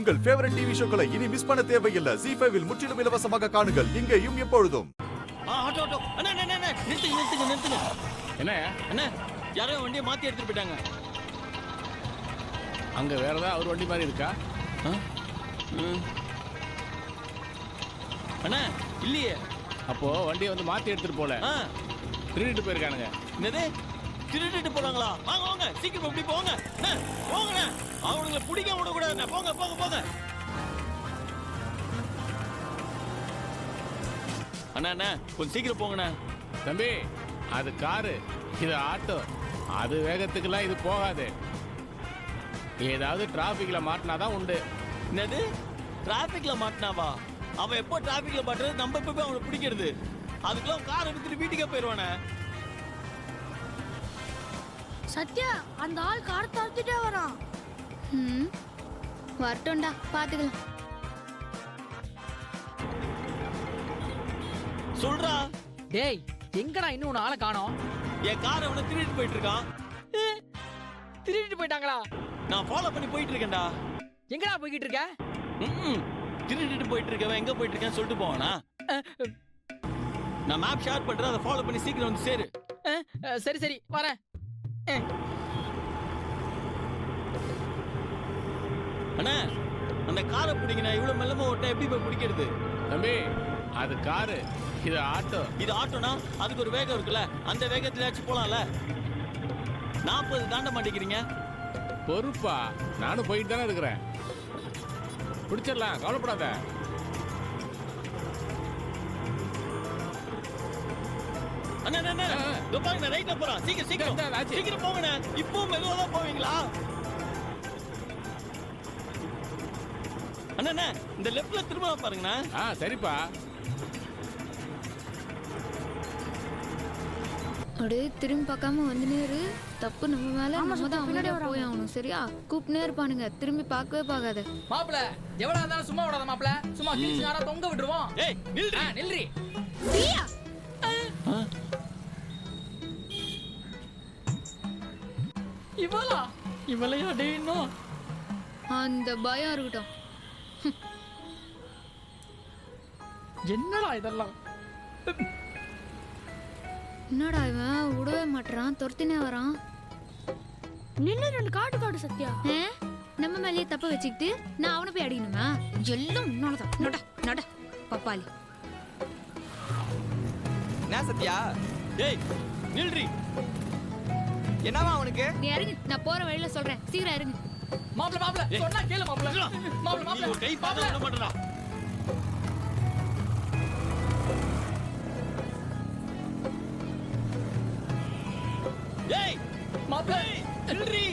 உங்கள் favourite TV ஷோக்களை இனி miss பண்ண தேவையில்லை. ZEE5 இல் முற்றிலும் இலவசமாக காணுங்கள். இங்கேயும் எப்பொழுதும். ஆட்டோ அண்ணா நிறுத்துங்க. என்ன அண்ணா யாரோ வண்டியை மாத்தி எடுத்துட்டு போயிட்டாங்க. அங்க வேற ஏதாவது அவர் வண்டி மாதிரி இருக்கா? அண்ணா இல்லையே. அப்போ வண்டியை வந்து மாத்தி எடுத்துட்டு போல, திருடிட்டு போயிருக்கானுங்க. என்னது திருடிட்டு போறாங்களா? வாங்க வாங்க சீக்கிரம் இப்படி போங்க. போங்கண்ணே, அவனுங்களை பிடிக்க விடக்கூடாதுண்ணே. போங்க. அண்ணா கொஞ்சம் சீக்கிரம் போங்கண்ணே. தம்பி, அது காரு, இது ஆட்டோ. அது வேகத்துக்குலாம் இது போகாது. ஏதாவது டிராபிக்ல மாட்டினாதான் உண்டு. என்னது டிராபிக்ல மாட்டினாவா? அவன் எப்போ டிராபிக்ல மாட்டுறது, நம்ம எப்ப போய் அவனை பிடிக்கிறது? அதுக்கெல்லாம் கார் எடுத்துட்டு வீட்டுக்கே போயிடுவானே. சத்யா, அந்த ஆள் கார் தடுத்துட்டே வரான். வரட்டும்டா, பாத்துக்கலாம். சொல்றா. டேய், எங்கடா இன்னும் ஒரு ஆளை காணோம்? என் காரை அவனை திருடிட்டு போயிட்டு இருக்கான். திருடிட்டு போயிட்டாங்களா? நான் ஃபாலோ பண்ணி போயிட்டு இருக்கேன்டா. எங்கடா போய்கிட்டு இருக்க? திருடிட்டு போயிட்டு இருக்கவன் எங்க போயிட்டு இருக்கேன்னு சொல்லிட்டு போவானா? நான் மேப் ஷேர் பண்றேன், அதை ஃபாலோ பண்ணி சீக்கிரம் வந்து சேரு. சரி வரேன். அண்ணா அந்த காரை பிடிங்க. இவ்வளவு மெல்லமா ஓட்ட எப்படி போய் பிடிக்கிறது? தம்பி, அது காரு, இது ஆட்டோ. இது ஆட்டோனா அதுக்கு ஒரு வேகம் இருக்குல்ல, அந்த வேகத்திலாச்சும் போலாம்ல. 40 தாண்ட மாட்டேங்கிறீங்க. பொறுப்பா, நானும் போயிட்டு தானே இருக்கிறேன். பிடிச்சிடலாம், கவலைப்படாத. அண்ணா பாருங்க, ரைட்ல போறான். சீக்கிரம் போங்கண்ணே. இப்போ மெதுவா தான் போவீங்களா? அண்ணா இந்த லெஃப்ட்ல திரும்ப பாருங்கண்ணா. சரிப்பா. அப்படியே திரும்பி பார்க்காம வந்து நேரு. தப்பு நம்ம மேல, நம்ம தான் அவங்க போய் ஆகணும். சரியா? கூப்பிட்டே இருப்பானுங்க, திரும்பி பார்க்கவே பார்க்காத. மாப்பிள எவ்வளவு இருந்தாலும் சும்மா விடாத மாப்பிள. சும்மா கிழிச்சு யாரா தொங்க விட்டுருவோம். ஏய் நில்றி. இவளையா டேய்னோ? அந்த பயம் இருக்கட்டும். என்னடா இதெல்லாம்? என்னடா இவன் விடவே மாட்டான், துரத்தினே வரான். நின்னு ரெண்டு காட்டு சத்யா. நம்ம மேலேயே தப்ப வச்சுக்கிட்டு நான் அவனை போய் அடிக்கணுமா? எல்லாம் உன்னாலதான். நட நட பப்பாளி. என்ன சத்யா? ஏய் நில்றி. என்னவா அவனுக்கு? நீ இறங்கு, நான் போற வழியில சொல்றேன். சீக்கிரம் இறங்கு. மாப்பிள சொன்னா கேளு மாப்பிள. நீ ஒரு கை பாக்க விட மாட்டடா. ஏய் மாப்பிள நில்றி.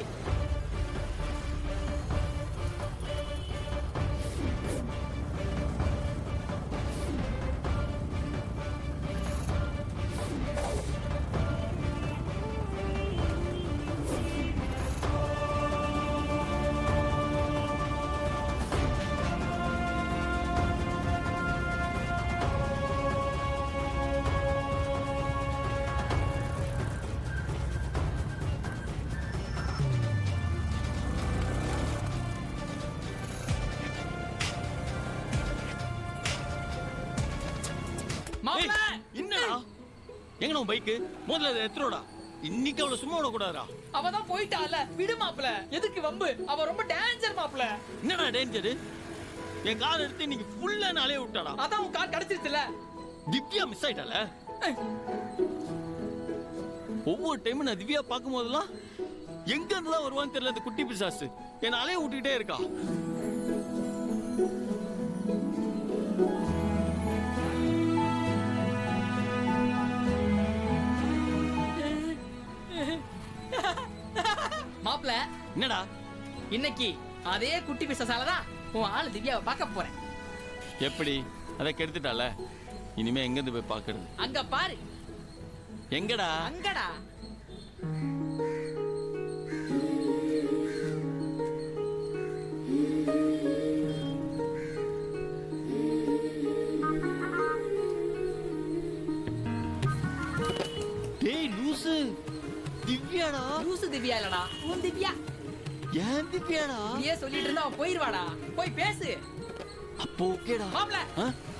என்னடா எங்கடா பைக்கு? முதல்ல அதை எடுத்துடா. இன்னைக்கு அவளை சும்மா விடக்கூடாதா? அவதான் போயிட்டால, விடு மாப்பிள. எதுக்கு வம்பு? அவ ரொம்ப டேஞ்சர் மாப்பிள. என்னடா டேஞ்சரு? என் கார் எடுத்து இன்னைக்கு ஃபுல்லா நாளே விட்டாடா. அதான் உன் கார் கிடைச்சிருச்சுல. திவ்யா மிஸ் ஆயிட்டால. ஒவ்வொரு டைமும் நான் திவ்யா பார்க்கும் போதெல்லாம் எங்க இருந்துதான் வருவான்னு தெரியல அந்த குட்டி பிசாசு. என் அலைய விட்டுக்கிட்டே இருக்கா. மாப்பிள என்னடா இன்னைக்கு அதே குட்டி பிசாசாலதான் உன் ஆளு திவ்யாவை பார்க்க போறேன். எப்படி? அதை கெடுத்துட்டால. இனிமே எங்க இருந்து போய் பாக்குறது? அங்க பாரு. எங்கடா? அங்கடா. டேய் லூசு, திவ்யாடா. லூசு திவ்யா இல்லடா, உன் திவ்யா. ஏன் திவ்யாடா? நீயே சொல்லிட்டு இருந்தா அவன் போயிருவாடா. போய் பேசு. அப்போ ஓகேடா. மாப்ள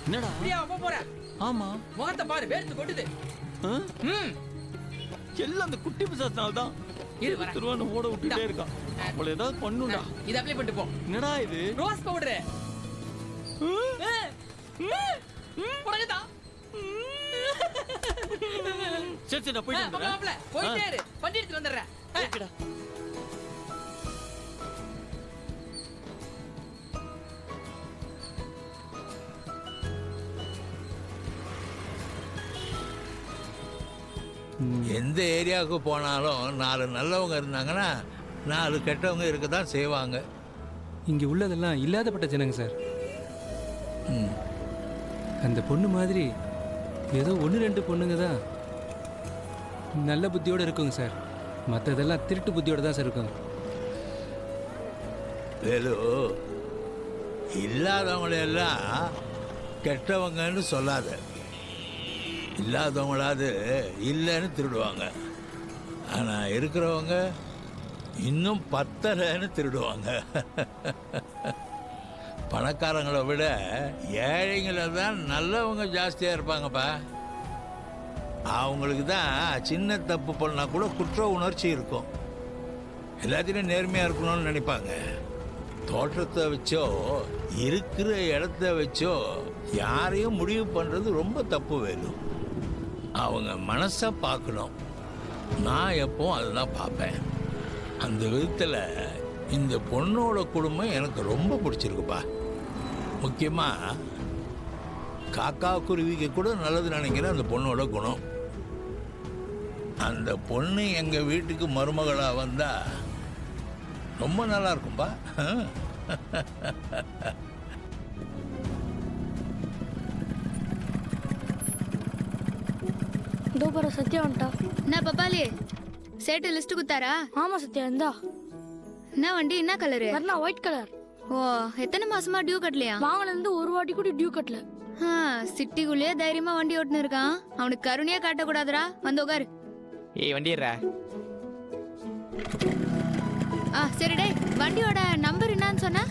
என்னடா? பிரியா போற. ஆமா. முகத்தை பாரு வேர்த்து கொட்டுது. ஆ? ம் எல்லாம் அந்த குட்டி பிசாசுனால தான். இரு வரேன். திருவான ஓட விட்டுட்டே இருக்கான். அவளை ஏதாவது பண்ணுடா. இத அப்ளை பண்ணிட்டு போ. என்னடா இது? Rose powder. புடங்கடா. சரி சரி நான் போயிட்டு வந்துடுறேன். மாப்ள போயிட்டே இரு. வண்டி எடுத்து வந்துடுறேன். ஓகேடா. எந்த ஏரியாவுக்கு போனாலும் 4 நல்லவங்க இருந்தாங்கன்னா 4 கெட்டவங்க இருக்க தான் செய்வாங்க. இங்கே உள்ளதெல்லாம் இல்லாதப்பட்ட ஜனங்க சார். ம். அந்த பொண்ணு மாதிரி ஏதோ 1-2 பொண்ணுங்க தான் நல்ல புத்தியோடு இருக்குங்க சார். மற்றதெல்லாம் திருட்டு புத்தியோடு தான் சார் இருக்குங்க. வேலு, இல்லாதவங்களெல்லாம் கெட்டவங்கன்னு சொல்லாத. இல்லாதவங்களாவது இல்லைன்னு திருடுவாங்க. ஆனால் இருக்கிறவங்க இன்னும் பத்தலைன்னு திருடுவாங்க. பணக்காரங்களை விட ஏழைங்களை தான் நல்லவங்க ஜாஸ்தியாக இருப்பாங்கப்பா. அவங்களுக்கு தான் சின்ன தப்பு பண்ணால் கூட குற்ற உணர்ச்சி இருக்கும். எல்லாத்தையும் நேர்மையாக இருக்கணும்னு நினைப்பாங்க. தோற்றத்தை வச்சோ இருக்கிற இடத்த வச்சோ யாரையும் முடிவு பண்ணுறது ரொம்ப தப்பு. வேணும் அவங்க மனசை பார்க்கணும். நான் எப்பவும் அதுதான் பார்ப்பேன். அந்த விதத்தில் இந்த பொண்ணோட குடும்பம் எனக்கு ரொம்ப பிடிச்சிருக்குப்பா. முக்கியமாக காக்கா குருவிக்கு கூட நல்லது நினைக்கிற அந்த பொண்ணோட குணம். அந்த பொண்ணு எங்கள் வீட்டுக்கு மருமகளாக வந்தால் ரொம்ப நல்லா இருக்கும்பா. தோபர சத்யா வந்துட்டா. என்ன பப்பாலி சேட்டு லிஸ்ட் குத்தாரா? ஆமா சத்யா இந்தா. என்ன வண்டி என்ன கலரு? வர்ணா ஒயிட் கலர். ஓ எத்தனை மாசமா டியூ கட்டலையா? வாங்கினது இருந்து ஒரு வாட்டி கூட டியூ கட்டல. சிட்டிக்குள்ளேயே தைரியமா வண்டி ஓட்டுன்னு இருக்கான். அவனுக்கு கருணையா காட்டக்கூடாதுரா. வந்து உட்காரு. ஏய் வண்டிடுறா. சரி டே, வண்டியோட நம்பர் என்னன்னு சொன்ன?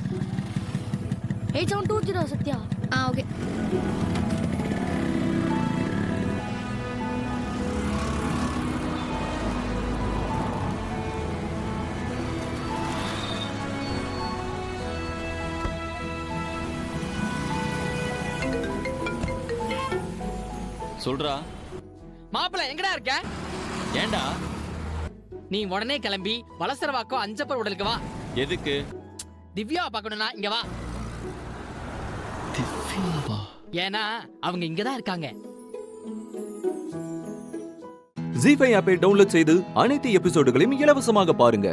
8720 சத்யா. ஓகே. சொல்றா. மாப்ள எங்கடா இருக்க? ஏண்டா? நீ உடனே கிளம்பி வலசரவாக்கம் அஞ்சப்பர் உடலுக்கு வா. எதுக்கு? திவ்யாவை பார்க்கணும்னா இங்க வா. திவ்யாவா? ஏன்னா அவங்க இங்கதான் இருக்காங்க. ஜீ5 ஆப்பை டவுன்லோட் செய்து அனைத்து எபிசோடுகளையும் இலவசமாக பாருங்க.